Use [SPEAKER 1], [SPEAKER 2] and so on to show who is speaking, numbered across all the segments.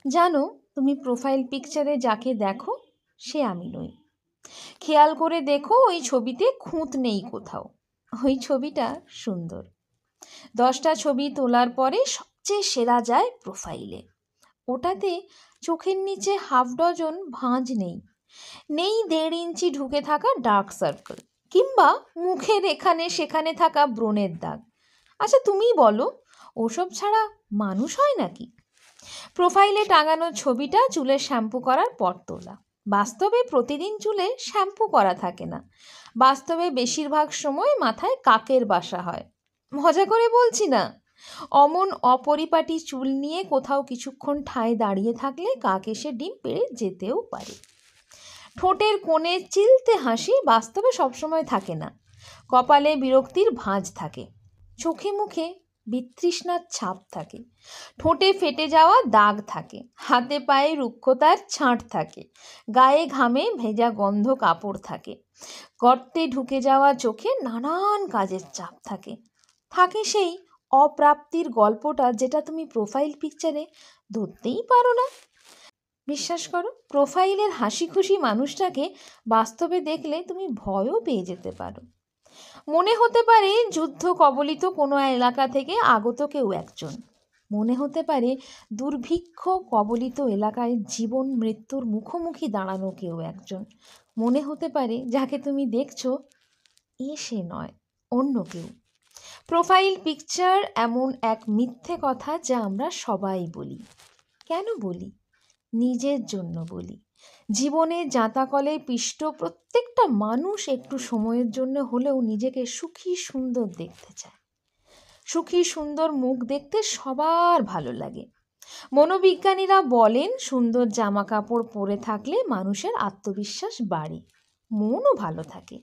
[SPEAKER 1] জানো, তুমি প্রোফাইল পিকচারে যাকে দেখো সে আমি নই। খেয়াল করে দেখো, ওই ছবিতে খুঁত নেই কোথাও। ওই ছবিটা সুন্দর। 10টা ছবি তোলার পরে সবচেয়ে সেরা যায় প্রোফাইলে। ওটাতে চোখের নিচে হাফ ডজন ভাঁজ নেই, নেই 1.5 ইঞ্চি ঢুকে থাকা ডার্ক সার্কেল, কিংবা মুখের এখানে সেখানে থাকা ব্রণের দাগ। আচ্ছা তুমিই বলো, ওসব ছাড়া মানুষ হয় নাকি? প্রোফাইলে টাঙানো ছবিটা চুলে শ্যাম্পু করার পর তোলা। বাস্তবে প্রতিদিন চুলে শ্যাম্পু করা থাকে না। বাস্তবে বেশিরভাগ সময় মাথায় কাকের বাসা হয়। মজা করে বলছি না। অমন অপরিপাটি চুল নিয়ে কোথাও কিছুক্ষণ ঠায় দাঁড়িয়ে থাকলে কাক এসে ডিম পেড়ে যেতেও পারে। ঠোঁটের কোণে চিলতে হাসি বাস্তবে সবসময় থাকে না। কপালে বিরক্তির ভাঁজ থাকে। চোখে মুখে বিতৃষ্ণার ছাপ থাকে। ঠোঁটে ফেটে যাওয়া দাগ থাকে। হাতে পায়ে রুক্ষতার ছাঁট থাকে। গায়ে ঘামে ভেজা গন্ধ কাপড় থাকে। গর্তে ঢুকে যাওয়া চোখে নানান কাজের চাপ থাকে। থাকে সেই অপ্রাপ্তির গল্পটা, যেটা তুমি প্রোফাইল পিকচারে ধরতেই পারো না। বিশ্বাস করো, প্রোফাইলের হাসি খুশি মানুষটাকে বাস্তবে দেখলে তুমি ভয়ও পেয়ে যেতে পারো। মনে হতে পারে যুদ্ধ কবলিত কোনো এলাকা থেকে আগত কেউ একজন। মনে হতে পারে দুর্ভিক্ষ কবলিত এলাকায় জীবন মৃত্যুর মুখোমুখি দাঁড়ানো কেউ একজন। মনে হতে পারে যাকে তুমি দেখছো সে নয়, অন্য কেউ। প্রোফাইল পিকচার এমন এক মিথ্যে কথা যা আমরা সবাই বলি। কেন বলি? নিজের জন্য বলি। জীবনে জাঁতাকলে পিষ্ট প্রত্যেকটা মানুষ একটু সময়ের জন্য হলেও নিজেকে সুখী সুন্দর দেখতে চায়। সুখী সুন্দর মুখ দেখতে সবার ভালো লাগে। মনোবিজ্ঞানীরা বলেন, সুন্দর জামা কাপড় পরে থাকলে মানুষের আত্মবিশ্বাস বাড়ে, মনও ভালো থাকে।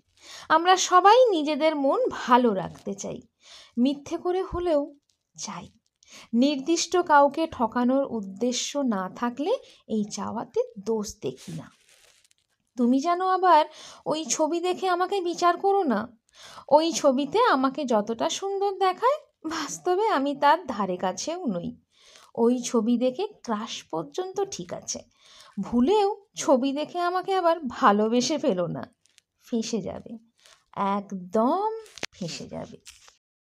[SPEAKER 1] আমরা সবাই নিজেদের মন ভালো রাখতে চাই, মিথ্যে করে হলেও চাই। নির্দিষ্ট কাউকে ঠকানোর উদ্দেশ্য না থাকলে এই চাওয়াতে দোষ দেখি না। তুমি যেন আবার ওই ছবি দেখে আমাকে বিচার করো না। ওই ছবিতে আমাকে যতটা সুন্দর দেখায়, বাস্তবে আমি তার ধারে কাছেও নই। ওই ছবি দেখে ক্রাশ পর্যন্ত ঠিক আছে। ভুলেও ছবি দেখে আমাকে আবার ভালোবেসে ফেলো না। ফেঁসে যাবে, একদম ফেঁসে যাবে।